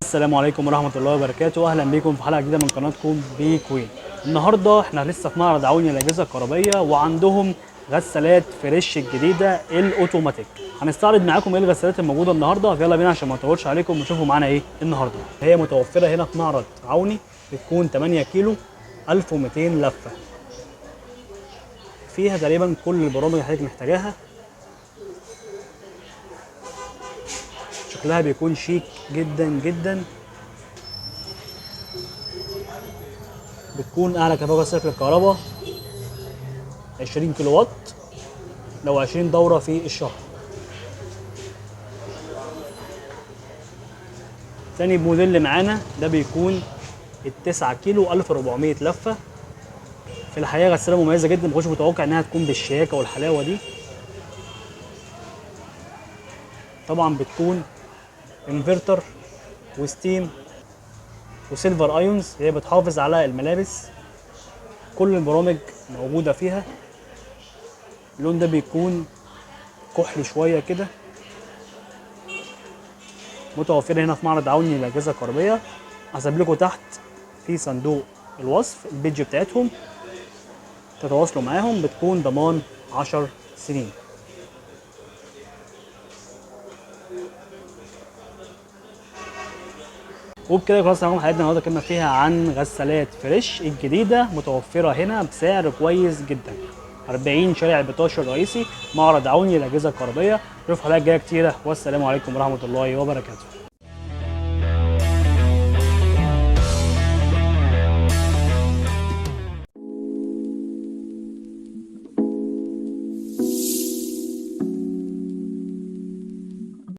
السلام عليكم ورحمة الله وبركاته. أهلا بكم في حلقة جديدة من قناتكم بي كوين. النهاردة احنا لسه في معرض عوني للأجهزة الكهربائية، وعندهم غسالات فريش الجديدة الأوتوماتيك. هنستعرض معاكم ايه الغسالات الموجودة النهاردة، يلا بينا عشان ما نطولش عليكم ونشوفوا معانا ايه النهاردة. هي متوفرة هنا في معرض عوني، بتكون 8 كيلو 1200 لفة. فيها تقريبا كل البرامج اللي حضرتك محتاجاها. شكلها بيكون شيك جدا جدا. بتكون اعلى كفاءه صرف للكهرباء 20 كيلو وات، لو 20 دوره في الشهر. تاني موديل معانا ده بيكون ال9 كيلو 1400 لفه. في الحقيقه غساله مميزه جدا، ما كنتش متوقع انها تكون بالشياكه والحلاوه دي. طبعا بتكون انفرتر وستيم وسيلفر ايونز، هي بتحافظ على الملابس. كل البرامج موجوده فيها. اللون ده بيكون كحلي شويه كده. متوفره هنا في معرض عوني للاجهزه الكهربائيه. هسيب لكم تحت في صندوق الوصف البيج بتاعتهم، تتواصلوا معاهم. بتكون ضمان 10 سنين. وبكده خلاص معاكم حلقتنا النهارده، اتكلمنا فيها عن غسالات فريش الجديده، متوفره هنا بسعر كويس جدا. 40 شارع البطاش الرئيسي، معرض عوني للاجهزه الكهربائيه. نشوف حلقات جايه كتيره، والسلام عليكم ورحمه الله وبركاته.